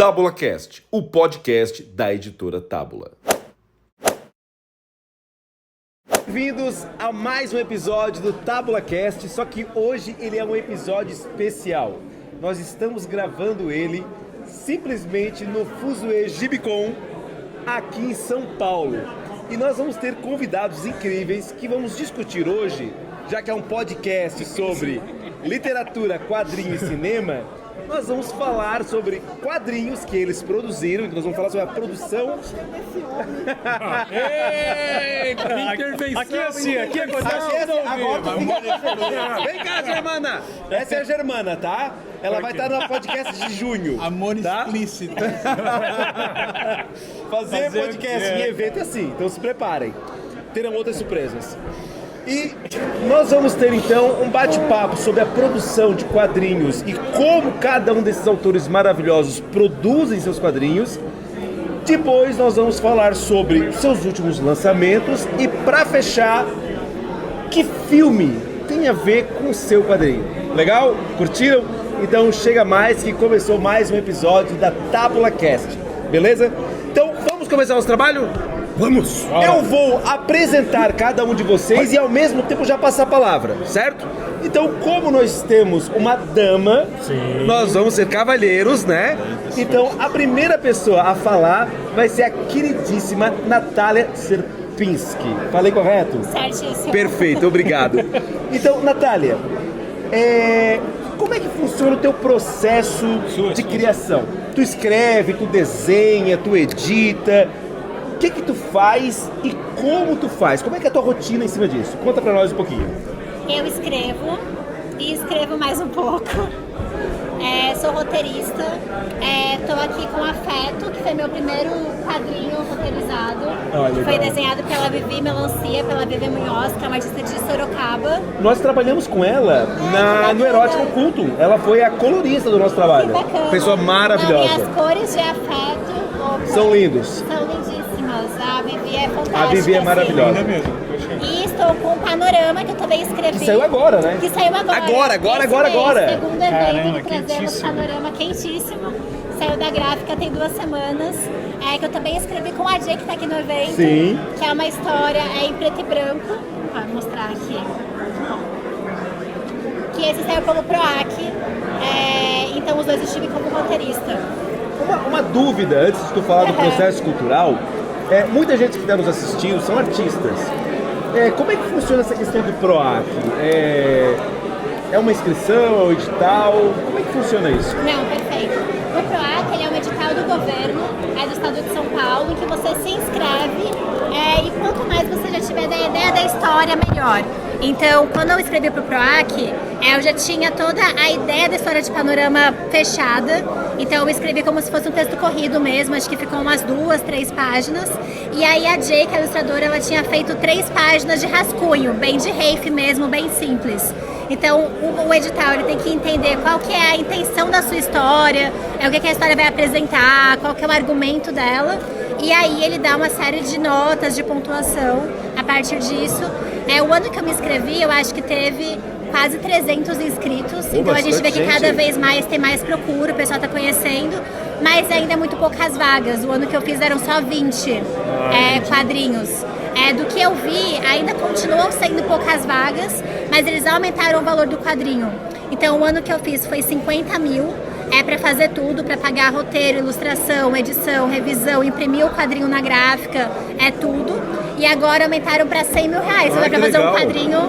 TábulaCast, o podcast da editora Tábula. Bem-vindos a mais um episódio do TábulaCast, só que hoje ele é um episódio especial. Nós estamos gravando ele simplesmente no Fuzue Gibicon, aqui em São Paulo. E nós vamos ter convidados incríveis que vamos discutir hoje, já que é um podcast sobre literatura, quadrinho e cinema. Nós vamos falar sobre quadrinhos que eles produziram, então nós vamos falar sobre a produção. Eita, intervenção. Aqui é assim, aqui acontece tudo ao vivo. Vem cá, Germana! Essa é a Germana, tá? Ela vai estar no podcast de junho. Amor tá? explícito. Fazer podcast em evento é assim, então se preparem. Terão outras surpresas. E nós vamos ter então um bate-papo sobre a produção de quadrinhos e como cada um desses autores maravilhosos produzem seus quadrinhos. Depois nós vamos falar sobre os seus últimos lançamentos e, para fechar, que filme tem a ver com o seu quadrinho. Legal? Curtiram? Então chega mais que começou mais um episódio da TábulaCast. Beleza? Então vamos começar nosso trabalho? Vamos! Eu vou apresentar cada um de vocês e ao mesmo tempo já passar a palavra, certo? Então, como nós temos uma dama, nós vamos ser cavalheiros, né? Então, a primeira pessoa a falar vai ser a queridíssima Natália Serpinski. Falei correto? Certíssimo. Perfeito, obrigado. Então, Natália, como é que funciona o teu processo de criação? Tu escreve, tu desenha, tu edita. O que tu faz e como tu faz? Como é que é a tua rotina em cima disso? Conta pra nós um pouquinho. Eu escrevo e escrevo mais um pouco. Sou roteirista. Tô aqui com Afeto, que foi meu primeiro quadrinho roteirizado. Que foi desenhado pela Vivi Melancia, pela Vivi Munhoz, que é uma artista de Sorocaba. Nós trabalhamos com ela no Erótico Oculto. Ela foi a colorista do nosso trabalho. Que bacana. Pessoa maravilhosa. Não, e as cores de Afeto... São lindos. São lindíssimas. A Vivi é fantástica. A Vivi é maravilhosa. E estou com um Panorama que eu também escrevi. Que saiu agora, né? Que saiu agora. Agora. Segundo evento que trazemos Panorama quentíssimo. Saiu da gráfica tem 2 semanas. Que eu também escrevi com a Jay, que está aqui no evento. Sim. Que é uma história em preto e branco. Vou mostrar aqui. Que esse saiu pelo PROAC. Então os dois estive como roteirista. Uma dúvida, antes de tu falar do processo cultural, muita gente que está nos assistindo são artistas. Como é que funciona essa questão do PROAC? É uma inscrição, é um edital? Como é que funciona isso? Não, perfeito. O PROAC ele é um edital do governo, do estado de São Paulo, em que você se inscreve e quanto mais você já tiver da ideia da história, melhor. Então, quando eu escrevi para o PROAC, eu já tinha toda a ideia da história de Panorama fechada. Então, eu escrevi como se fosse um texto corrido mesmo, acho que ficou umas 2, 3 páginas. E aí, a Jay, que é a ilustradora, ela tinha feito 3 páginas de rascunho, bem de rafe mesmo, bem simples. Então, o edital ele tem que entender qual que é a intenção da sua história, o que a história vai apresentar, qual que é o argumento dela. E aí, ele dá uma série de notas de pontuação a partir disso. O ano que eu me inscrevi, eu acho que teve quase 300 inscritos. Então a gente vê que cada vez mais tem mais procura, o pessoal está conhecendo, mas ainda é muito poucas vagas. O ano que eu fiz eram só 20 quadrinhos. Do que eu vi, ainda continuam sendo poucas vagas, mas eles aumentaram o valor do quadrinho. Então o ano que eu fiz foi 50 mil. Para fazer tudo, para pagar roteiro, ilustração, edição, revisão, imprimir o quadrinho na gráfica, tudo. E agora aumentaram para 100 mil reais. Você vai para fazer um quadrinho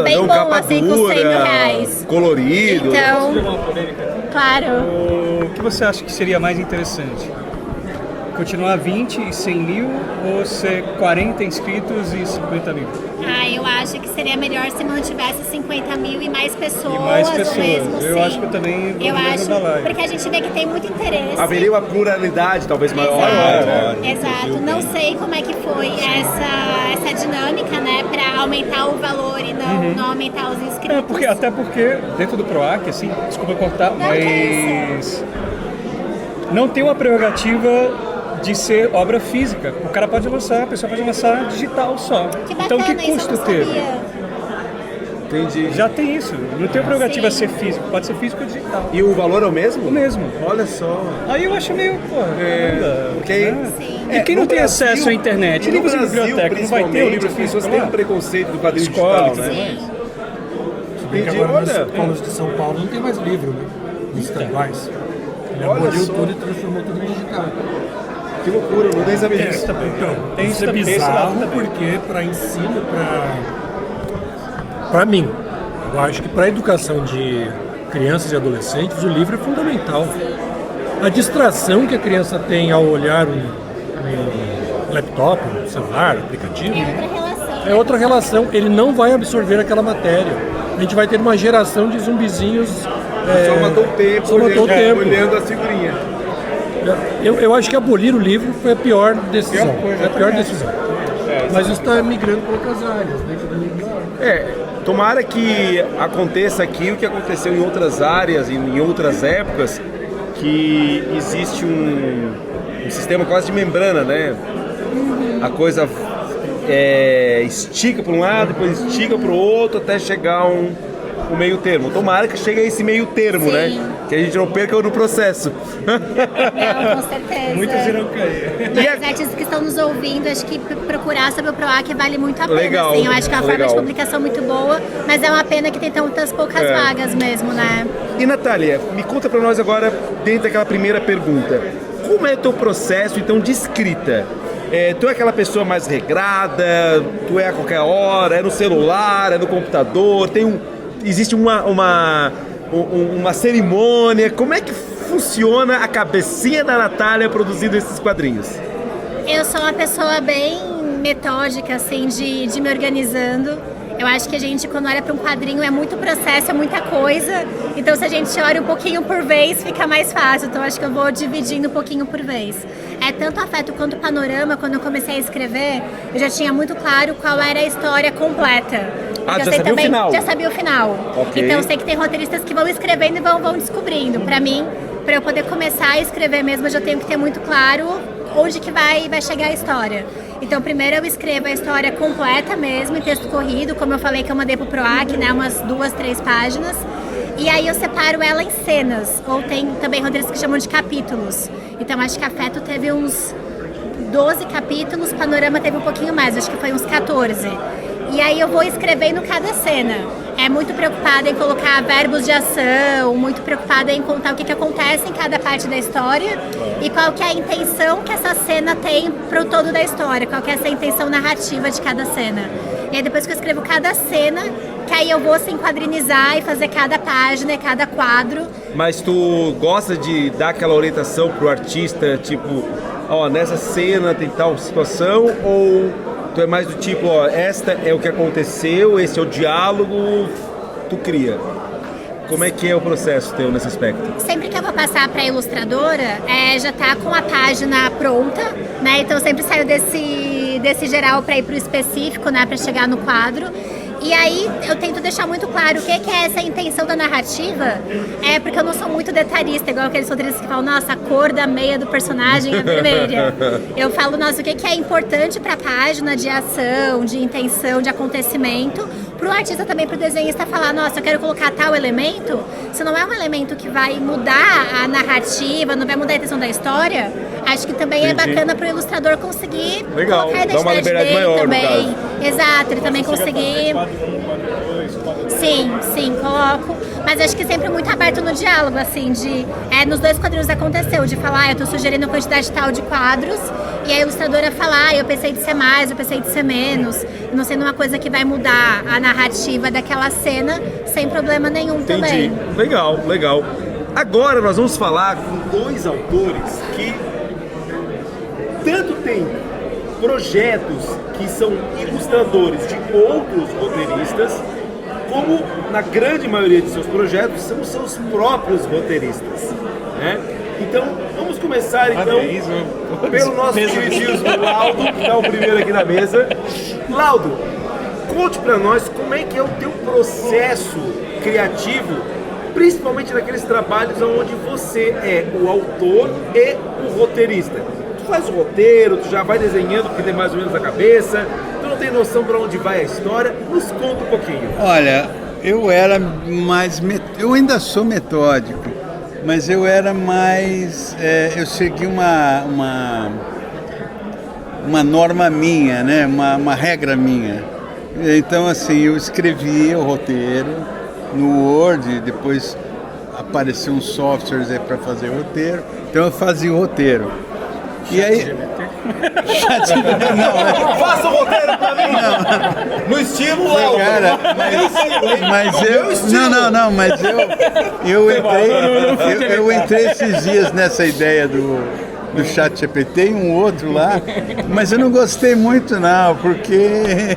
bem bom, assim, com 100 mil reais. Colorido. Então, claro. O que você acha que seria mais interessante? Continuar 20 e 100 mil ou ser 40 inscritos e 50 mil? Eu acho que seria melhor se mantivesse 50 mil e mais pessoas. E mais pessoas. Mesmo, eu sim. acho que eu também vou porque a gente vê que tem muito interesse. Haveria uma pluralidade talvez maior. Exato. Não sei como é que foi essa dinâmica, né, para aumentar o valor e não aumentar os inscritos. Até porque dentro do PROAC, assim, desculpa cortar, mas não tem uma prerrogativa de ser obra física. O cara pode lançar, a pessoa pode lançar digital só. Que bacana, então que custo isso eu não teve? sabia. Entendi. Já tem isso. Não tem prerrogativa ser físico. Pode ser físico ou digital. E o valor é o mesmo? O mesmo. Olha só. Aí eu acho meio, pô, Porque aí- Sim. E quem não no tem Brasil- acesso à internet? e no Livros em Brasil, biblioteca, não vai ter o principalmente, livro as pessoas físico têm lá? um preconceito do quadrinho Escola, digital, né? Sim. Se bem que Entendi, agora nas olha. escolas de São Paulo não tem mais livro, né? Nos estaduais. Ele Olha aboliu só. tudo e transformou tudo em digital. Que loucura, eu não nem sabia disso. Então, Tem isso é também, esse lado bizarro também. porque para ensino, para mim, eu acho que para a educação de crianças e adolescentes, o livro é fundamental. A distração que a criança tem ao olhar um laptop, um celular, aplicativo, É outra relação. é outra relação. Ele não vai absorver aquela matéria. A gente vai ter uma geração de zumbizinhos. Só matou o tempo, Só matou o tempo. olhando a figurinha. Eu acho que abolir o livro foi a pior decisão. Pior coisa, Foi a pior também. decisão. Mas isso está migrando para outras áreas. Dentro do livro. Tomara que aconteça aqui o que aconteceu em outras áreas e em outras épocas, que existe um sistema quase de membrana, né? A coisa estica para um lado, depois estica para o outro, até chegar um meio termo. Tomara que chegue a esse meio termo, Sim. né? Que a gente não perca no processo. Não, com certeza. Muitos irão cair. Mas os artistas que estão nos ouvindo, acho que procurar sobre o PROAC vale muito a pena. Legal, Assim. Eu acho que é uma forma legal. de publicação muito boa, mas é uma pena que tem tantas poucas vagas mesmo, né? E Natália, me conta pra nós agora, dentro daquela primeira pergunta, como é o teu processo, então, de escrita? Tu é aquela pessoa mais regrada, tu é a qualquer hora, é no celular, é no computador, existe uma cerimônia, como é que funciona a cabecinha da Natália produzindo esses quadrinhos? Eu sou uma pessoa bem metódica, assim, de me organizando. Eu acho que a gente, quando olha para um quadrinho, é muito processo, é muita coisa. Então, se a gente olha um pouquinho por vez, fica mais fácil. Então, acho que eu vou dividindo um pouquinho por vez. É tanto afeto quanto panorama. Quando eu comecei a escrever, eu já tinha muito claro qual era a história completa. Ah, Porque já eu sei sabia o também, final? já sabia o final. Ok. Então, eu sei que tem roteiristas que vão escrevendo e vão descobrindo. Para mim, para eu poder começar a escrever mesmo, eu já tenho que ter muito claro onde que vai chegar a história. Então, primeiro eu escrevo a história completa mesmo, em texto corrido, como eu falei que eu mandei pro PROAC, né, umas 2, 3 páginas. E aí eu separo ela em cenas, ou tem também roteiristas que chamam de capítulos. Então, acho que Afeto teve uns 12 capítulos, Panorama teve um pouquinho mais, acho que foi uns 14. E aí eu vou escrevendo cada cena. É muito preocupada em colocar verbos de ação, muito preocupada em contar o que acontece em cada parte da história e qual que é a intenção que essa cena tem pro todo da história, qual que é essa intenção narrativa de cada cena. E aí depois que eu escrevo cada cena, que aí eu vou assim quadrinizar e fazer cada página e cada quadro. Mas tu gosta de dar aquela orientação pro artista, tipo, ó, nessa cena tem tal situação, ou tu é mais do tipo, ó, esta é o que aconteceu, esse é o diálogo, tu cria? Como é que é o processo teu nesse aspecto? Sempre que eu vou passar para a ilustradora, já tá com a página pronta, né? Então eu sempre saio desse geral para ir pro específico, né? Para chegar no quadro. E aí eu tento deixar muito claro o que é essa intenção da narrativa, porque eu não sou muito detalhista, igual aqueles roteiristas que falam, nossa, a cor da meia do personagem é vermelha. Eu falo, nossa, o que é importante para a página de ação, de intenção, de acontecimento, para o artista também, para o desenhista falar, nossa, eu quero colocar tal elemento, se não é um elemento que vai mudar a narrativa, não vai mudar a intenção da história, acho que também é bacana para o ilustrador conseguir Legal, colocar a dá uma identidade liberdade dele maior, no também. caso. Exato, ele também conseguir. Sim, coloco. Mas acho que sempre muito aberto no diálogo, assim, nos 2 quadrinhos aconteceu, de falar, eu tô sugerindo quantidade tal de quadros, e a ilustradora falar, eu pensei de ser mais, eu pensei de ser menos, não sendo uma coisa que vai mudar a narrativa daquela cena, sem problema nenhum Entendi. também. Legal. Agora nós vamos falar com 2 autores que tanto têm projetos que são ilustradores de outros roteiristas, como na grande maioria de seus projetos são seus próprios roteiristas, né? Então, vamos começar então pelo nosso queridíssimo Laudo, que está o primeiro aqui na mesa. Laudo, conte para nós como é que é o teu processo criativo, principalmente naqueles trabalhos onde você é o autor e o roteirista. Tu faz o roteiro, tu já vai desenhando o que tem mais ou menos na cabeça, tu não tem noção para onde vai a história, nos conta um pouquinho. Olha, eu era mais... Eu ainda sou metódico, mas eu era mais... eu segui uma norma minha, né? Uma regra minha. Então, assim, eu escrevia o roteiro no Word, depois apareciam uns softwares aí para fazer o roteiro, então eu fazia o roteiro. E aí... Faça o roteiro pra mim! Não. No estilo Léo! Cara, mas eu... mas eu entrei esses dias nessa ideia do ChatGPT e um outro lá, mas eu não gostei muito não, porque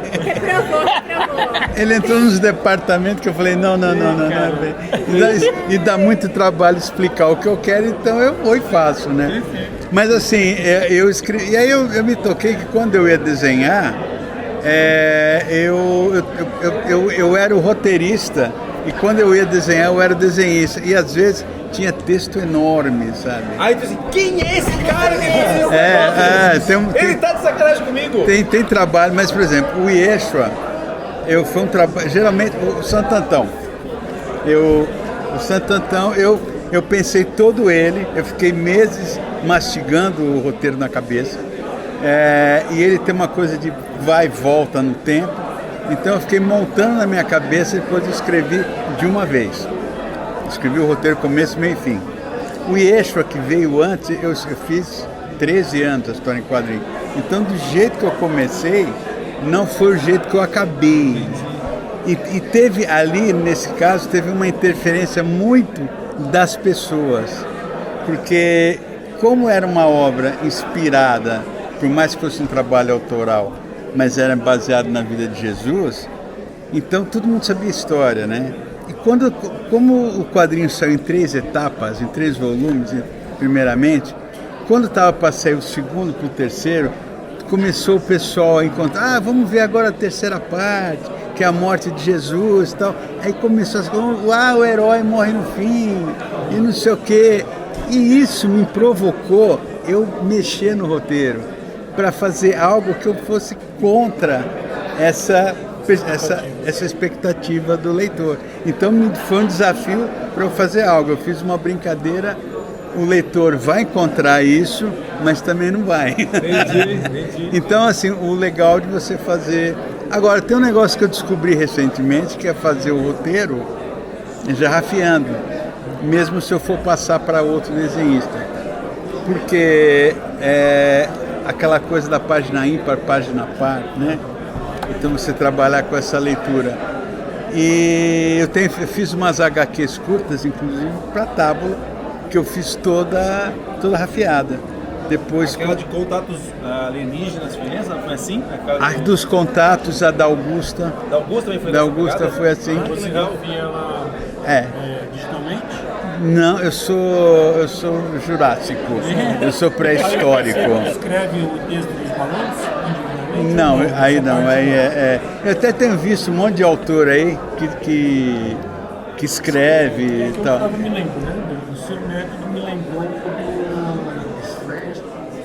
ele entrou nos departamentos que eu falei, não, e dá muito trabalho explicar o que eu quero, então eu vou e faço, né? Mas assim, eu escrevi, e aí eu me toquei que quando eu ia desenhar, eu era o roteirista, e quando eu ia desenhar, eu era o desenhista, e às vezes tinha texto enorme, sabe? Aí tu assim, quem é esse cara que desenhou? Ele tá de sacanagem comigo. Tem trabalho, mas por exemplo, o Yeshua, foi um trabalho, geralmente, o Santo Antão, eu pensei todo ele, eu fiquei meses mastigando o roteiro na cabeça, e ele tem uma coisa de vai e volta no tempo, então eu fiquei montando na minha cabeça e depois eu escrevi de uma vez. Escrevi o roteiro começo, meio e fim. O Yeshua, que veio antes, eu fiz 13 anos a história em quadrinho. Então, do jeito que eu comecei, não foi o jeito que eu acabei. E teve ali, nesse caso, teve uma interferência muito das pessoas. Porque, como era uma obra inspirada, por mais que fosse um trabalho autoral, mas era baseado na vida de Jesus, então todo mundo sabia a história, né? E como o quadrinho saiu em 3 etapas, em 3 volumes, primeiramente, quando estava para sair o segundo para o terceiro, começou o pessoal a encontrar, vamos ver agora a terceira parte, que é a morte de Jesus e tal. Aí começou a falar, o herói morre no fim, e não sei o quê. E isso me provocou eu mexer no roteiro, para fazer algo que eu fosse contra essa expectativa do leitor. Então foi um desafio para eu fazer algo. Eu fiz uma brincadeira, o leitor vai encontrar isso, mas também não vai. Entendi. Então, assim, o legal de você fazer... Agora, tem um negócio que eu descobri recentemente, que é fazer o roteiro já rafiando, mesmo se eu for passar para outro desenhista. Porque aquela coisa da página ímpar, página par, né? Então você trabalhar com essa leitura. E eu fiz umas HQs curtas, inclusive, para Tábula, que eu fiz toda rafiada. Depois, aquela de contatos alienígenas, foi assim? A dos contatos, a da Augusta. Da Augusta também foi Da Augusta foi assim. Você já ouvia ela digitalmente? Não, eu sou jurássico, eu sou pré-histórico. Você escreve o texto dos balões? Não, aí não. Eu até tenho visto um monte de autor aí que escreve e tal. Eu estava me lembrando, o seu método me lembrou do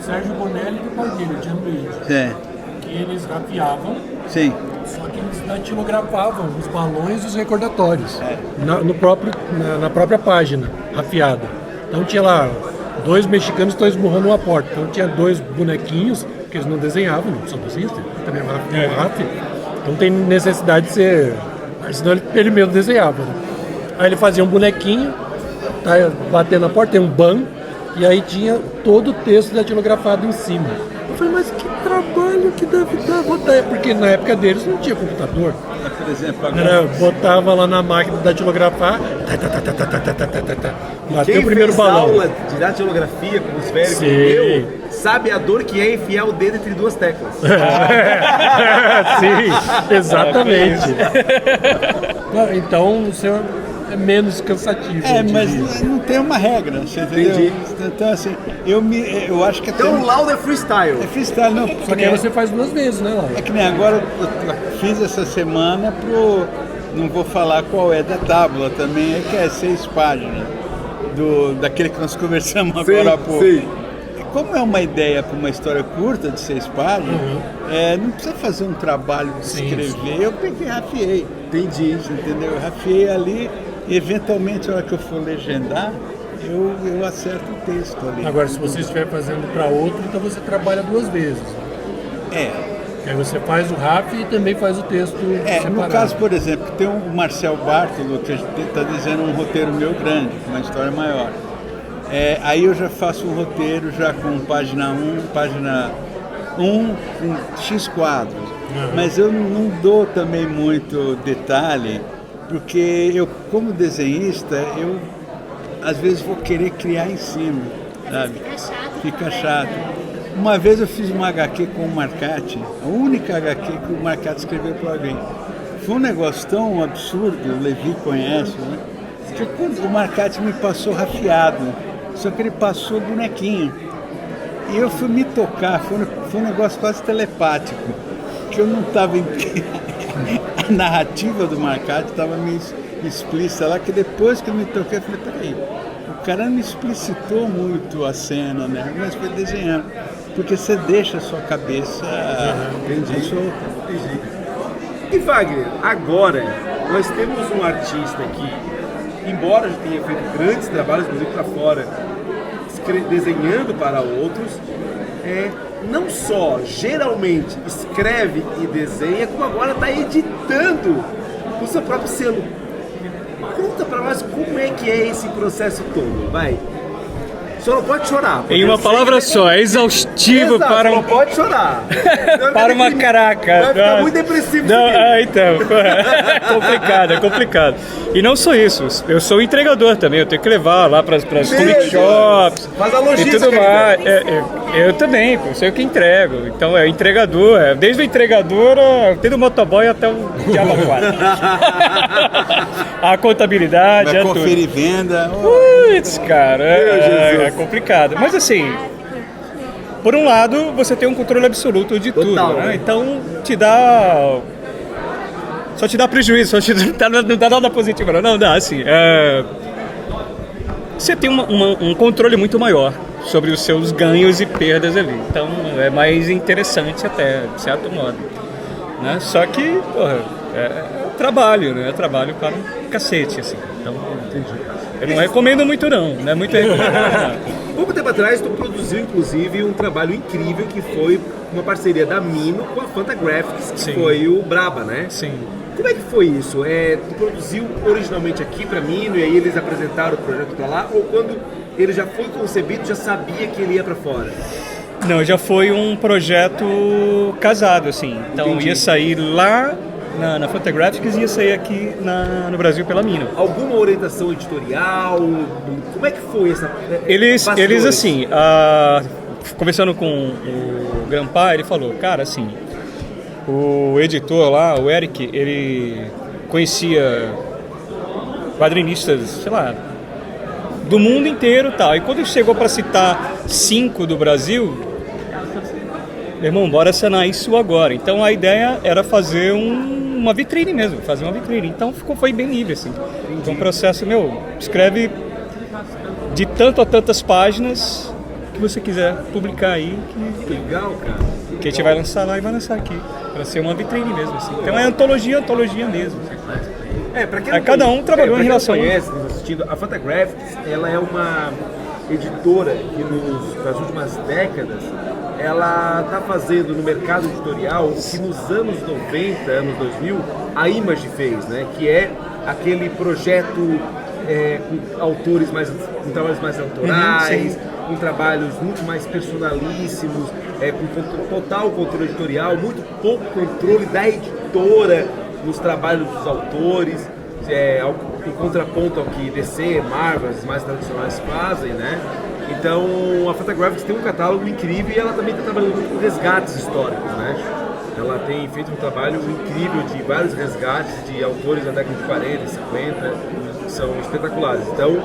Sérgio Bonelli e do pai dele, o Gianluigi. Que eles rafiavam. Sim. Só que eles datilografavam os balões e os recordatórios na própria página, rafiada. Então tinha lá 2 mexicanos que estão esmurrando uma porta. Então tinha 2 bonequinhos que eles não desenhavam, não são desenhistas, também é rafia. Então tem necessidade de ser... Senão ele mesmo desenhava. Né? Aí ele fazia um bonequinho, tá batendo na porta, tem um ban, e aí tinha todo o texto datilografado em cima. Eu falei, mas que trabalho que deve dar, porque na época deles não tinha computador. Por exemplo, agora... Botava lá na máquina de datilografar, bateu o primeiro balão. Quem fez aula de datilografia com os velhos como eu, sabe a dor que é enfiar o dedo entre 2 teclas. Sim, exatamente. Então o senhor é menos cansativo. Mas não tem uma regra, você entendeu? Entendi. Então assim, eu acho que até... Então o laudo é freestyle. É freestyle, não. Só que aí você faz 2 vezes, né, Laura? É que nem agora eu fiz essa semana não vou falar qual é da Tábula também, que é 6 páginas, daquele que nós conversamos agora há pouco. Sim. Como é uma ideia para uma história curta de 6 páginas, não precisa fazer um trabalho de escrever, eu peguei e rafiei. Entendi. Você entendeu? Eu rafiei ali e eventualmente, a hora que eu for legendar, eu acerto o texto ali. Agora, se você estiver fazendo para outro, então você trabalha 2 vezes. É. Aí você faz o RAF e também faz o texto separado. No caso, por exemplo, tem o Marcel Bartolo, que está dizendo um roteiro meu grande, com uma história maior. Aí eu já faço um roteiro já com página 1 com X quadros. Mas eu não dou também muito detalhe, porque eu, como desenhista, eu às vezes vou querer criar em cima, sabe? Fica chato. Uma vez eu fiz uma HQ com o Marcati, a única HQ que o Marcati escreveu para alguém. Foi um negócio tão absurdo, o Levi conhece, né? Que quando o Marcati me passou rafiado, só que ele passou bonequinho. E eu fui me tocar, foi um negócio quase telepático, que eu não estava a narrativa do Marcati estava meio explícita lá, que depois que eu me toquei, eu falei, peraí, o cara não explicitou muito a cena, né? Mas foi desenhando, porque você deixa a sua cabeça solta. Entendi. E Wagner, agora nós temos um artista que, embora já tenha feito grandes trabalhos, inclusive para fora, desenhando para outros, não só geralmente escreve e desenha, como agora está editando o seu próprio selo. Conta para nós como é que é esse processo todo, vai. Só não pode chorar. Em uma palavra só, é exaustivo. Exato, para não pode chorar. Para uma caraca. Vai ficar muito depressivo. Então, é complicado. E não só isso, eu sou entregador também, eu tenho que levar lá para as comic shops. Faz a logística. E tudo mais. Eu também, eu sei o que entrego. Então é entregador, desde o entregador, desde o motoboy até o diabo 4. A contabilidade, vai conferir tudo. Venda. Putz, cara, é complicado. Mas assim, por um lado, você tem um controle absoluto de tudo, né? Então só te dá prejuízo, não dá nada positivo, não dá, assim. Você tem um controle muito maior sobre os seus ganhos e perdas ali. Então é mais interessante até, de certo modo. Né? Só que, porra, é trabalho, né? É trabalho para um cacete, assim. Então, eu não recomendo muito não é muito recomendo. Pouco tempo atrás, tu produziu, inclusive, um trabalho incrível que foi uma parceria da Mino com a Fantagraphics, que foi o Braba, né? Sim. Como é que foi isso? Tu produziu originalmente aqui para Mino e aí eles apresentaram o projeto para lá? Ou quando ele já foi concebido, já sabia que ele ia para fora? Não, já foi um projeto casado, assim. Então ia sair lá na Fantagraphics e ia sair aqui no Brasil pela Mino. Alguma orientação editorial? Como é que foi essa... Eles assim, conversando com o Grampa, ele falou, cara, assim, o editor lá, o Eric, ele conhecia quadrinistas, sei lá, do mundo inteiro e tal. E quando ele chegou para citar 5 do Brasil, meu irmão, bora assinar isso agora. Então a ideia era fazer uma vitrine mesmo, Então foi bem livre, assim. Então um processo, escreve de tanto a tantas páginas que você quiser publicar aí. Que legal, cara. Que a gente vai lançar lá e vai lançar aqui. Pra ser uma vitrine mesmo, assim. Então é antologia mesmo. Pra quem não cada um trabalhou em relação. Quem conhece, nos assistindo, a Fantagraphics, ela é uma editora que nas últimas décadas ela está fazendo no mercado editorial o que nos anos 90, anos 2000, a Image fez, né? Que é aquele projeto com autores com trabalhos mais autorais, com trabalhos muito mais personalíssimos, com total controle editorial, muito pouco controle da editora nos trabalhos dos autores, em contraponto ao que DC, Marvel, as mais tradicionais fazem, né? Então a Fantagraphics tem um catálogo incrível e ela também está trabalhando muito com resgates históricos, né? Ela tem feito um trabalho incrível de vários resgates de autores da década de 40, 50, que são espetaculares. Então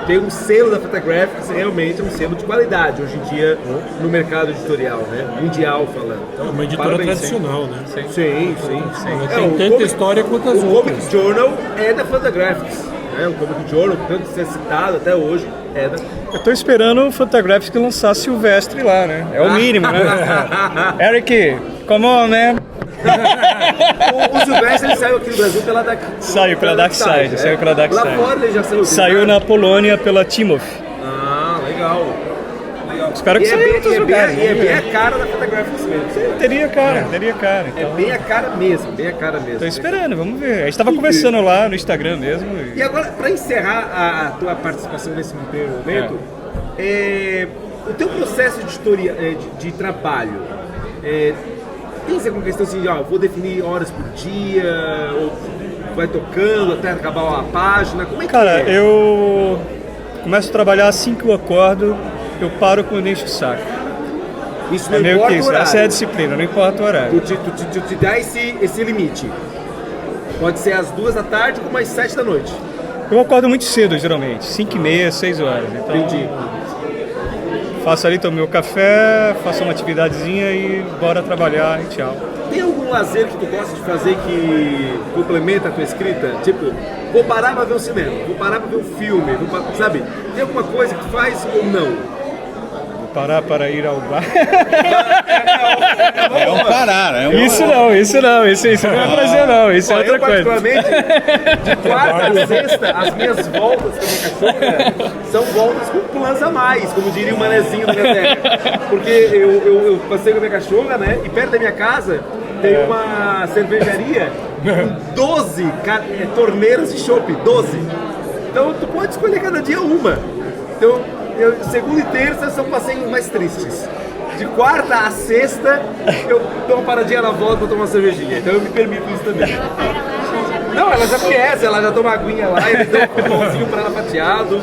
tem um selo da Fantagraphics, realmente é um selo de qualidade hoje em dia no mercado editorial, né? Mundial falando. Então, é uma editora tradicional, né? Sim. Tem tanta história quanto as outras. O Comic Journal é da Fantagraphics. O Comic Journal, tanto ser citado até hoje, é da... Eu tô esperando o Fantagraphics lançar Silvestre lá, né? É o mínimo, né? Eric, come on, man. O Silvestre ele saiu aqui no Brasil pela Saiu pela Dark Side, saiu pela Dark Lá Side. fora ele já saiu. Saiu na Polônia pela Timov. Ah, legal. Espero que E saia em outros lugares. e é bem a cara da Fantagraphics mesmo. Teria cara. É Então, bem a cara mesmo, bem a cara mesmo. tô esperando, vamos ver. A gente tava conversando lá no Instagram mesmo. E agora, para encerrar a tua participação nesse primeiro momento, o teu processo de trabalho, tem alguma questão assim, vou definir horas por dia, ou vai tocando até acabar a página, como é que Cara, é? eu começo a trabalhar assim que eu acordo, eu paro quando enche o saco. Isso não É meio importa que o isso, horário. essa é a disciplina, não importa o horário. Tu te dá esse limite. Pode ser às 2 da tarde como às 7 da noite. Eu acordo muito cedo, geralmente, 5h30, 6 horas. Então, Entendi. faço ali, tomo meu café, faço uma atividadezinha e bora trabalhar e tchau. Tem algum lazer que tu gosta de fazer que complementa a tua escrita? Tipo, vou parar pra ver um cinema, vou parar pra ver um filme, sabe? Tem alguma coisa que tu faz ou não? Vou parar para ir ao bar. É um parar, é um Isso não é prazer não, isso é outra Eu, coisa. particularmente, de quarta a sexta, as minhas voltas com a minha cachorra são voltas com plans a mais, como diria o manezinho da minha terra. Porque eu passei com a minha cachorra, né? E perto da minha casa tem uma cervejaria com 12 torneiras de chopp, 12. Então tu pode escolher cada dia uma. Então, segunda e terça são passeios mais tristes. De quarta a sexta, eu dou uma paradinha na volta pra tomar uma cervejinha. Então eu me permito isso também. Não, ela já conhece, ela já toma aguinha lá, eles dão um pãozinho pra ela fatiado.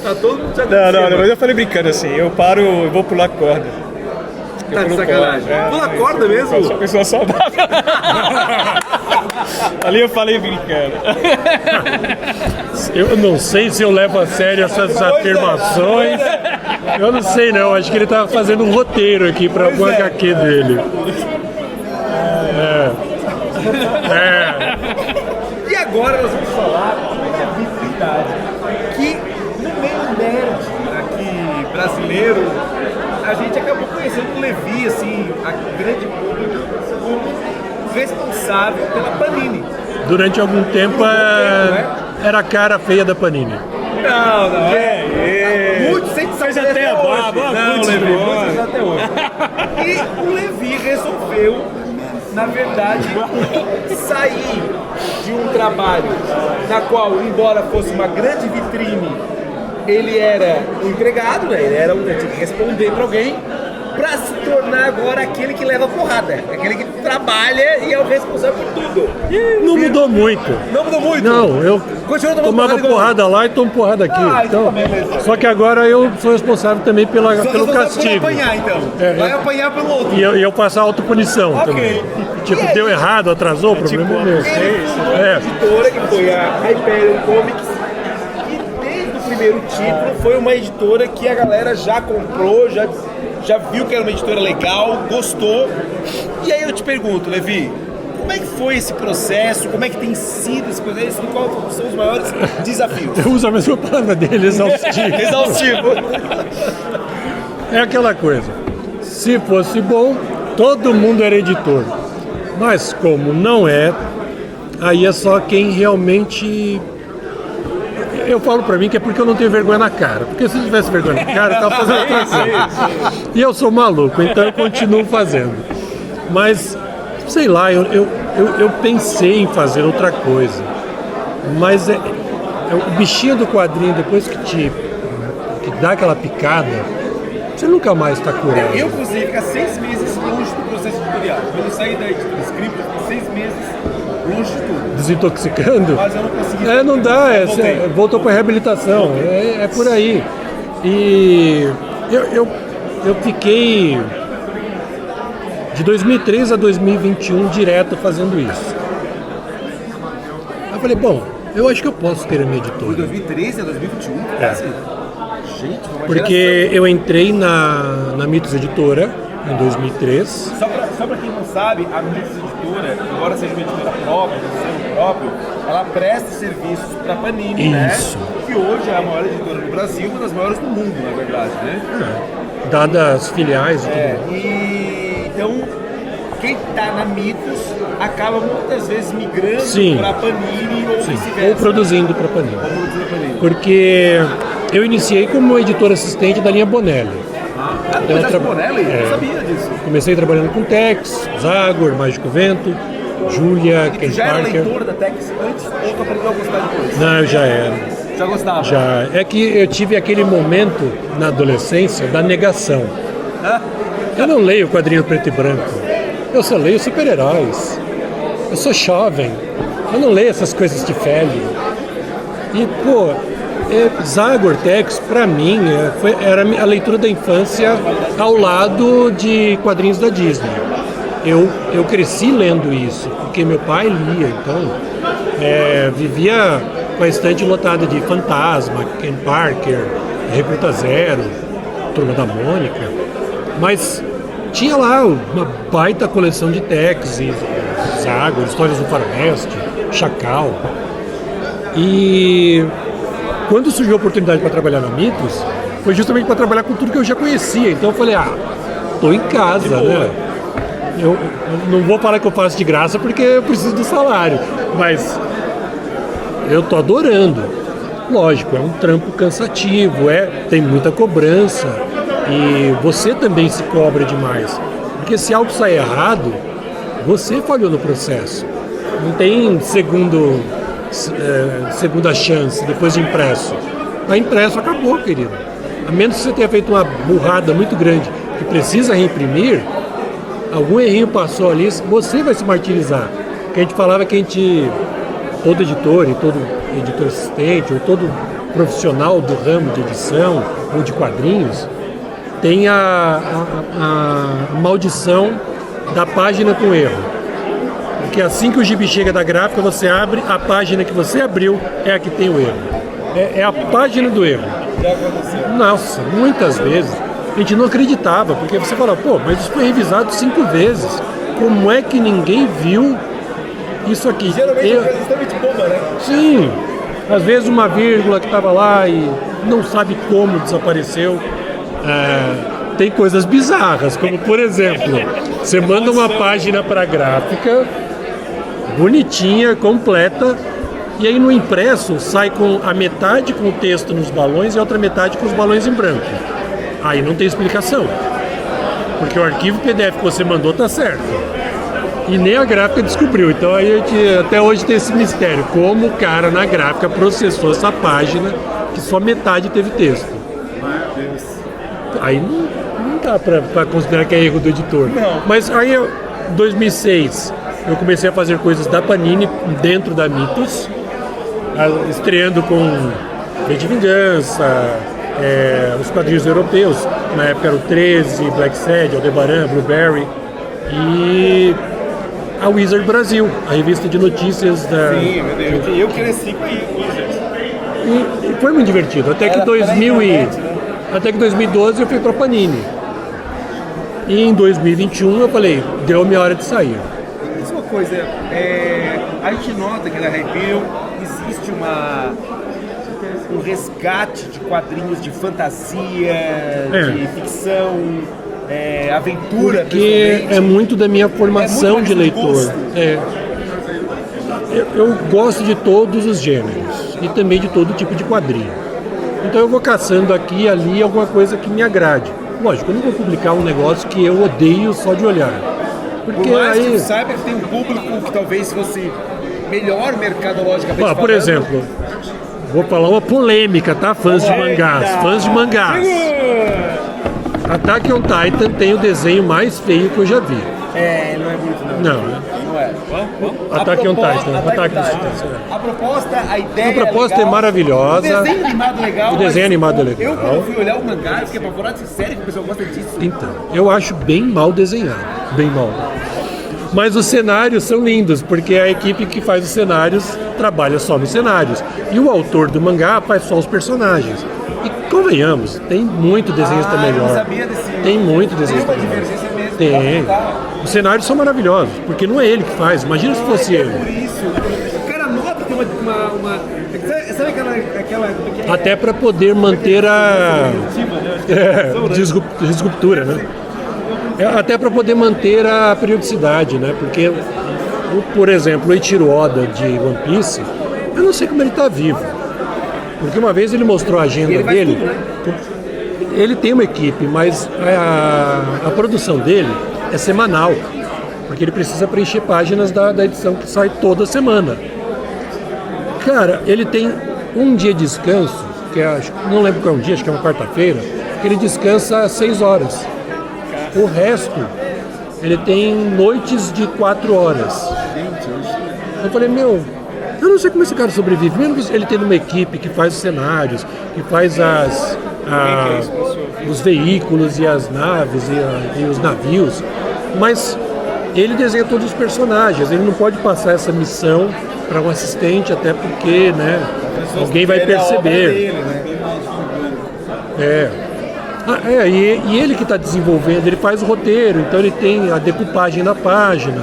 Tá todo mundo já Não, mas eu falei brincando assim, eu paro, eu vou pular corda. Tá de sacanagem. Pula corda mesmo? Eu sou uma pessoa saudável. Ali eu falei brincando. Eu não sei se eu levo a sério essas afirmações. Eu não sei não, acho que ele estava fazendo um roteiro aqui para algum HQ dele. E agora nós vamos falar sobre a visibilidade. Que no meio nerd aqui brasileiro, a gente acabou conhecendo o Levi, assim, a grande público, como responsável pela Panini. Durante algum tempo era a cara feia da Panini. Não. Muitos sentem Faz até a barba, Não, muito Levi, bom. muitos até hoje. E o Levi resolveu, na verdade, sair de um trabalho na qual, embora fosse uma grande vitrine, ele era um empregado, né? Ele tinha que responder para alguém, para se tornar agora aquele que leva porrada, aquele que trabalha e é o responsável por tudo. Não mudou muito. Não mudou muito? Não, eu Continua tomando tomava igual. porrada lá e tomo porrada aqui. Ah, então Então, também, mas- só que agora eu sou responsável também pelo castigo. Por apanhar, então. É, Vai apanhar pelo outro. E eu passar autopunição Ok. também. Tipo, E aí? deu errado, atrasou, o problema é meu. Ele fundou uma É. editora que foi a Hyperion Comics, e desde o primeiro título foi uma editora que a galera já comprou, já viu que era uma editora legal, gostou. E aí eu te pergunto, Levi, como é que foi esse processo? Como é que tem sido esse processo? E quais são os maiores desafios? Eu uso a mesma palavra dele, exaustivo. Exaustivo. É aquela coisa. Se fosse bom, todo mundo era editor. Mas como não é, aí é só quem realmente... Eu falo pra mim que é porque eu não tenho vergonha na cara. Porque se eu tivesse vergonha na cara, eu tava fazendo outra coisa. E eu sou maluco, então eu continuo fazendo. Mas, sei lá, eu pensei em fazer outra coisa. Mas o bichinho do quadrinho, depois que dá aquela picada, você nunca mais está curado. Eu, inclusive, ficar 6 meses longe do processo editorial. Quando eu saí da editora Script, eu fiquei 6 meses longe de tudo. Desintoxicando? Mas eu não consegui. Não dá, Voltei. voltou para reabilitação, é por aí. E eu fiquei de 2003 a 2021 direto fazendo isso. Eu falei, bom, eu acho que eu posso ter a minha Foi editora. 2013 a 2021? Gente, foi uma Porque eu entrei na Mitos Editora em 2003. Só pra quem não sabe, a Mitos Editora, embora seja uma editora própria, um selo próprio, ela presta serviços pra Panini, Isso. né? Que hoje é a maior editora do Brasil, uma das maiores do mundo, na verdade, né? Dadas as filiais e tudo mais. E então quem tá na Mitos acaba muitas vezes migrando Sim. para Panini ou vice-versa. Ou produzindo para Panini. Ou produzindo pra Panini. Porque eu iniciei como editor assistente da linha Bonelli. Ah, já Bonelli? Eu não sabia disso. Comecei trabalhando com Tex, Zagor, Mágico Vento, Julia, E Ken tu já era Parker. leitor da Tex antes ou tu aprendeu a gostar depois? Não, eu já era. Já gostava? Já. É que eu tive aquele momento na adolescência da negação. Eu não leio quadrinho preto e branco. Eu só leio super-heróis. Eu sou jovem. Eu não leio essas coisas de velho. E, pô, Zagor, Tex, pra mim, era a leitura da infância ao lado de quadrinhos da Disney. Eu cresci lendo isso, porque meu pai lia, então vivia com a estante lotada de Fantasma, Ken Parker, Recruta Zero, Turma da Mônica, mas tinha lá uma baita coleção de Tex e Zagor, Histórias do Faroeste, Chacal. E quando surgiu a oportunidade para trabalhar na Mitos, foi justamente para trabalhar com tudo que eu já conhecia. Então eu falei, tô em casa, né? Eu não vou falar que eu faço de graça porque eu preciso do salário, mas eu tô adorando. Lógico, é um trampo cansativo, tem muita cobrança e você também se cobra demais. Porque se algo sai errado, você falhou no processo. Não tem segunda chance depois de impresso. A impresso acabou, querido. A menos que você tenha feito uma burrada muito grande que precisa reimprimir, algum errinho passou ali, você vai se martirizar. Que a gente falava que todo editor e todo editor assistente ou todo profissional do ramo de edição ou de quadrinhos tem a maldição da página com erro. Porque assim que o gibi chega da gráfica, você abre, a página que você abriu é a que tem o erro. É a página do erro. Nossa, muitas vezes a gente não acreditava, porque você fala, mas isso foi revisado 5 vezes. Como é que ninguém viu isso aqui? Geralmente é justamente boba, né? Sim, às vezes uma vírgula que estava lá e não sabe como desapareceu. Tem coisas bizarras, como por exemplo, você manda uma página para gráfica, bonitinha, completa, e aí no impresso sai com a metade com o texto nos balões e a outra metade com os balões em branco. Aí não tem explicação, porque o arquivo PDF que você mandou tá certo. E nem a gráfica descobriu. Então aí a gente até hoje tem esse mistério. Como o cara na gráfica processou essa página que só metade teve texto. Aí não dá pra considerar que é erro do editor. Não. Mas aí em 2006 eu comecei a fazer coisas da Panini dentro da Mitos, estreando com V de Vingança, os quadrinhos europeus. Na época era o 13, Black Sad, Aldebaran, Blueberry e a Wizard Brasil, a revista de notícias da... Sim, meu Deus. Eu cresci com Wizards. E foi muito divertido, até que 2012 eu fui para Panini. E em 2021 eu falei, deu minha hora de sair. Diz uma coisa, a gente nota que na Review existe um resgate de quadrinhos de fantasia, de ficção, aventura. Porque é muito da minha formação de leitor. Eu gosto de todos os gêneros e também de todo tipo de quadrinho. Então eu vou caçando aqui e ali alguma coisa que me agrade. Lógico, eu não vou publicar um negócio que eu odeio só de olhar. Porque por mais aí... que tu saiba que tem um público que talvez fosse melhor mercadologicamente falando. Por exemplo, vou falar uma polêmica, tá? Fãs de mangás. Attack on Titan tem o desenho mais feio que eu já vi. Não é muito não. Não é. Attack on Titan. A proposta, a ideia. A proposta é maravilhosa. O desenho animado legal. O desenho animado é legal. Eu quando fui olhar o mangá, eu fiquei apavorado, sério que o pessoal gosta disso. Então, eu acho bem mal desenhado. Bem mal. Mas os cenários são lindos, porque a equipe que faz os cenários trabalha só nos cenários. E o autor do mangá faz só os personagens. E convenhamos, tem muito desenhista melhor. Eu não sabia desse. Tem muito desenhista melhor. Divergência mesmo. Tem. Os cenários são maravilhosos, porque não é ele que faz. Imagina se fosse ele. Por isso. O cara nota que tem uma... Sabe aquela... Até para poder manter a disruptura, né? Até para poder manter a periodicidade, né? Porque, por exemplo, o Eiichiro Oda de One Piece, eu não sei como ele está vivo. Porque uma vez ele mostrou a agenda dele. Tudo, né? Ele tem uma equipe, mas a produção dele é semanal. Porque ele precisa preencher páginas da edição que sai toda semana. Cara, ele tem um dia de descanso, que é, não lembro qual é um dia, acho que é uma quarta-feira, que ele descansa 6 horas. O resto, ele tem noites de 4 horas. Eu falei, eu não sei como esse cara sobrevive. Mesmo que ele tendo uma equipe que faz os cenários, que faz os veículos e as naves e os navios, mas ele desenha todos os personagens. Ele não pode passar essa missão para um assistente, até porque, né, alguém vai perceber. E ele que está desenvolvendo, ele faz o roteiro, então ele tem a decupagem da página.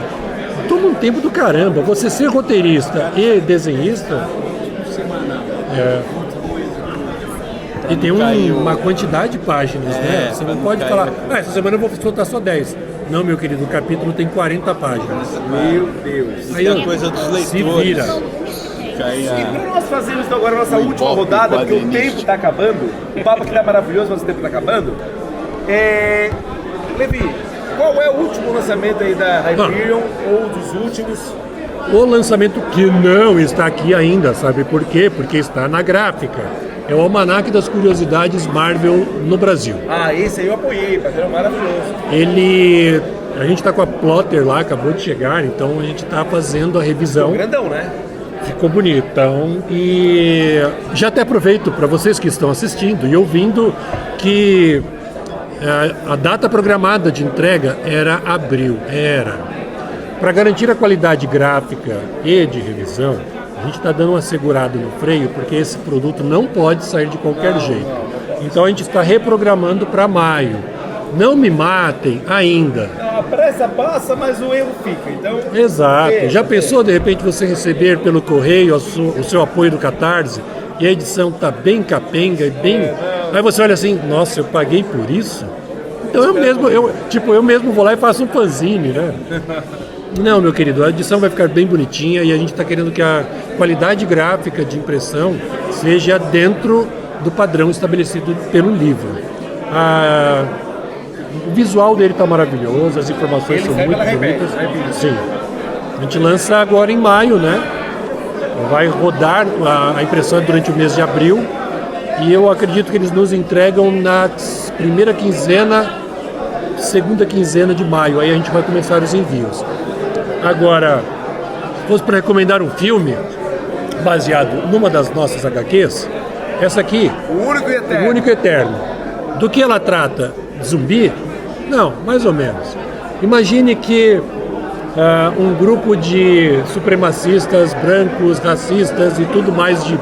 Toma um tempo do caramba. Você ser roteirista e desenhista. E tem uma quantidade de páginas, né? Você não pode falar, essa semana eu vou soltar só 10. Não, meu querido, o capítulo tem 40 páginas. Meu Deus. Aí é coisa dos leitores. Se vira. E para nós fazermos então agora a nossa última rodada, porque o tempo está acabando, o papo aqui está maravilhoso, mas o tempo está acabando. Levi, qual é o último lançamento aí da Hyperion, ou dos últimos? O lançamento que não está aqui ainda, sabe por quê? Porque está na gráfica. É o Almanaque das Curiosidades Marvel no Brasil. Esse aí eu apoiei, é maravilhoso. A gente está com a plotter lá, acabou de chegar, então a gente está fazendo a revisão. Grandão, né? Ficou bonitão. E já até aproveito para vocês que estão assistindo e ouvindo que a data programada de entrega era abril. Para garantir a qualidade gráfica e de revisão, a gente está dando uma segurada no freio, porque esse produto não pode sair de qualquer jeito. Então a gente está reprogramando para maio. Não me matem ainda. A pressa passa, mas o erro fica. Então, exato. Já pensou, de repente, você receber pelo correio o seu apoio do Catarse e a edição tá bem capenga e bem... Aí você olha assim, nossa, eu paguei por isso? Então eu mesmo vou lá e faço um fanzine, né? Não, meu querido, a edição vai ficar bem bonitinha e a gente está querendo que a qualidade gráfica de impressão seja dentro do padrão estabelecido pelo livro. O visual dele está maravilhoso, as informações são muito bonitas. Sim. A gente lança agora em maio, né? Vai rodar a impressão durante o mês de abril e eu acredito que eles nos entregam na segunda quinzena de maio. Aí a gente vai começar os envios. Agora, se fosse para recomendar um filme baseado numa das nossas HQs, essa aqui, O Único e Eterno. Do que ela trata? Zumbi? Não, mais ou menos. Imagine que um grupo de supremacistas brancos, racistas e tudo mais de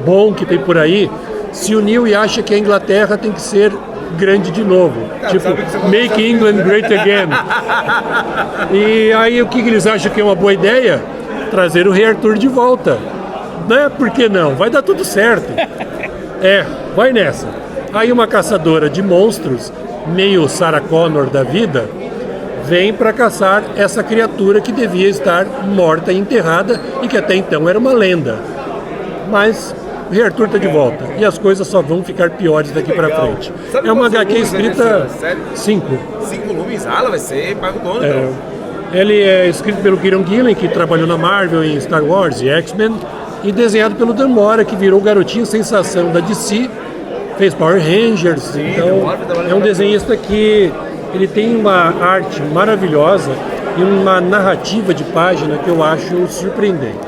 bom que tem por aí, se uniu e acha que a Inglaterra tem que ser grande de novo. Tipo, Make England Great Again. E aí o que eles acham que é uma boa ideia? Trazer o Rei Arthur de volta. Né? Por que não? Vai dar tudo certo. Vai nessa. Aí uma caçadora de monstros, meio Sarah Connor da vida, vem para caçar essa criatura que devia estar morta e enterrada e que até então era uma lenda. Mas o Rei Arthur está de volta e as coisas só vão ficar piores daqui para frente. É uma HQ escrita 5. 5 volumes? Ela vai ser pago dono, então. Ele é escrito pelo Kieron Gillen, que trabalhou na Marvel, em Star Wars e X-Men, e desenhado pelo Dan Mora, que virou o garotinho sensação da DC, fez Power Rangers. Sim, então é um desenhista que ele tem uma arte maravilhosa e uma narrativa de página que eu acho surpreendente.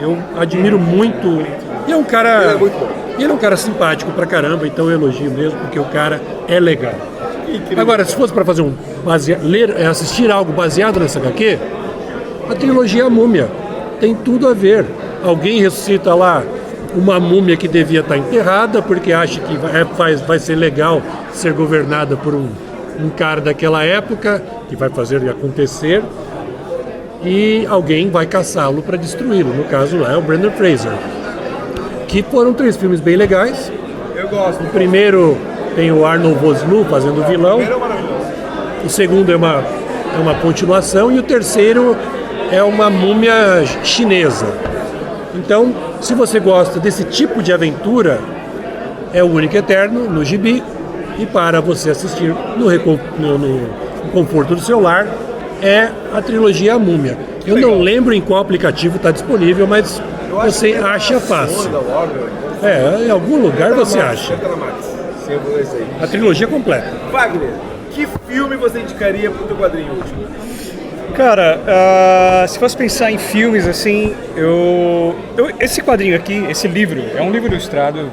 Eu admiro muito. E é um cara, ele é um cara simpático pra caramba, então eu elogio mesmo, porque o cara é legal. Agora, se fosse para fazer assistir algo baseado nessa HQ, a trilogia A Múmia tem tudo a ver. Alguém ressuscita lá uma múmia que devia estar enterrada porque acha que vai ser legal ser governada por um cara daquela época que vai fazer acontecer, e alguém vai caçá-lo para destruí-lo. No caso lá é o Brendan Fraser, que foram 3 filmes bem legais. Eu gosto. O primeiro tem o Arnold Vosloo fazendo o vilão. O primeiro é maravilhoso. O segundo é uma continuação e o terceiro é uma múmia chinesa. Então, se você gosta desse tipo de aventura, é o Único Eterno no gibi, e para você assistir no conforto do seu lar, é a trilogia A Múmia. Eu não lembro em qual aplicativo está disponível, mas você acha fácil. Em algum lugar você acha. A trilogia completa. Wagner, que filme você indicaria pro teu quadrinho último? Cara, se fosse pensar em filmes, assim, esse quadrinho aqui, esse livro, é um livro ilustrado.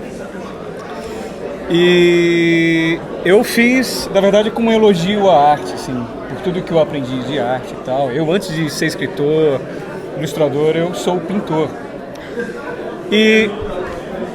E eu fiz, na verdade, como um elogio à arte, assim, por tudo que eu aprendi de arte e tal. Eu, antes de ser escritor, ilustrador, eu sou pintor. E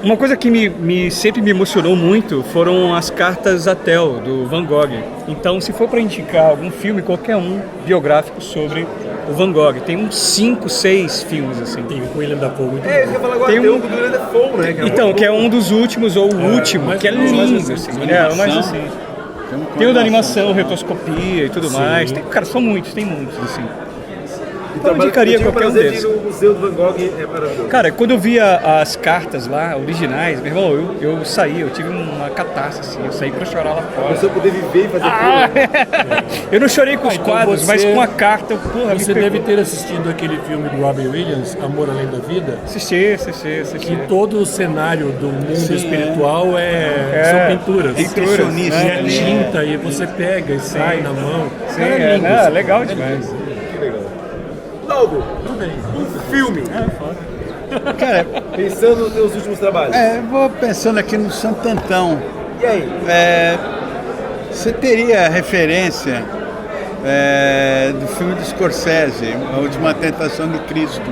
uma coisa que sempre me emocionou muito foram as cartas a Tel, do Van Gogh. Então, se for para indicar algum filme, qualquer um, biográfico sobre o Van Gogh. Tem uns 5, 6 filmes, assim. Tem o William Dafoe muito bom. Eu ia falar agora, tem um do William Dafoe, né? Então, que é um dos últimos, ou o último, que é lindo, assim. Mas assim... Tem o da animação, rotoscopia e tudo mais. Cara, são muitos, tem muitos, assim. Então, eu indicaria qualquer um deles. O Museu do Van Gogh é maravilhoso. Cara, quando eu via as cartas lá, originais, meu irmão, eu saí, eu tive uma catarse, assim, eu saí pra chorar lá fora. Pra você poder viver e fazer tudo. Eu não chorei com os quadros, mas com a carta, porra, Você deve ter assistido aquele filme do Robin Williams, Amor Além da Vida. Assisti. Que todo o cenário do mundo espiritual são pinturas. Impressionista. É tinta e você pega e sai na mão. Sim, Cara, é lindo, legal demais. Que legal. Naldo, um filme. Cara, Pensando nos teus últimos trabalhos. vou pensando aqui no Santantão. E aí? Você teria referência do filme do Scorsese, A Última Tentação de Cristo.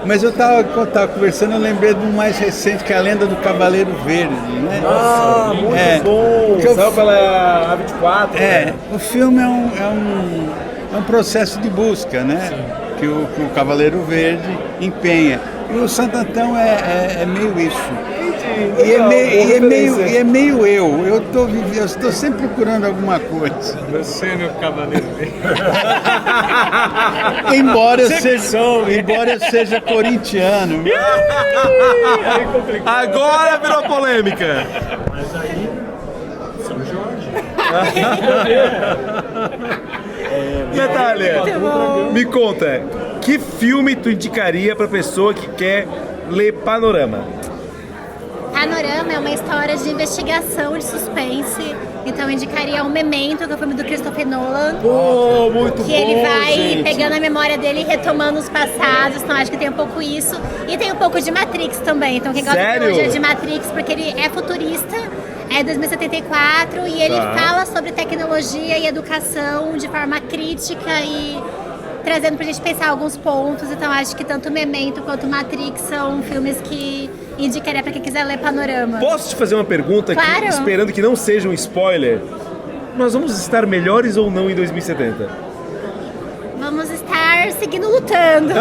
Mas quando eu tava conversando, eu lembrei de um mais recente, que é A Lenda do Cavaleiro Verde, né? Muito bom. Saiu pela A24. Né? O filme é um processo de busca, né? Que o Cavaleiro Verde empenha. E o Santantão é meio isso. E é meio eu. Eu estou sempre procurando alguma coisa. Você é meu cavaleiro. Embora eu seja corintiano. Agora virou polêmica. Mas aí, São Jorge. Natália, me conta, que filme tu indicaria pra pessoa que quer ler Panorama? Panorama é uma história de investigação, de suspense. Então eu indicaria o Memento, que é o filme do Christopher Nolan. Pô, muito Que bom, ele vai gente. pegando a memória dele e retomando os passados. Então acho que tem um pouco isso. E tem um pouco de Matrix também. Então quem gosta da Sério? trilogia de Matrix, porque ele é futurista, é 2074, e ele fala sobre tecnologia e educação de forma crítica e trazendo pra gente pensar alguns pontos. Então acho que tanto Memento quanto Matrix são filmes que indicaria pra quem quiser ler Panorama. Posso te fazer uma pergunta aqui, Claro. esperando que não seja um spoiler? Nós vamos estar melhores ou não em 2070? Vamos estar seguindo lutando.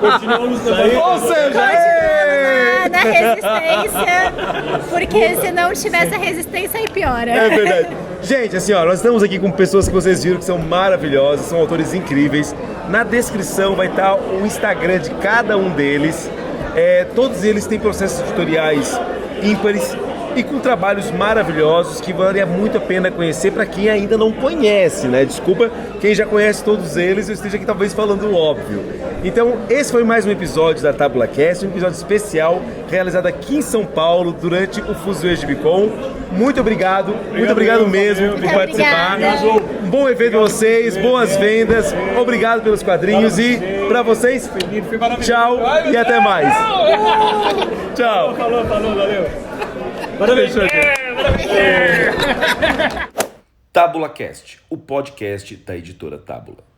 Ou seja, Da resistência, porque se não tiver essa resistência aí piora. é verdade. Gente, assim, ó, nós estamos aqui com pessoas que vocês viram que são maravilhosas, são autores incríveis. Na descrição vai estar o Instagram de cada um deles. Todos eles têm processos editoriais ímpares e com trabalhos maravilhosos que vale muito a pena conhecer para quem ainda não conhece, né? Desculpa quem já conhece todos eles, eu esteja aqui talvez falando o óbvio. Então, esse foi mais um episódio da Tábula Cast, um episódio especial realizado aqui em São Paulo durante o Fuzil Gibicon. Muito obrigado mesmo por participar. Obrigada. Um bom evento para vocês, boas vendas, obrigado pelos quadrinhos e para vocês, tchau e até mais. Tchau. Falou, valeu. Tábula Cast, o podcast da editora Tábula.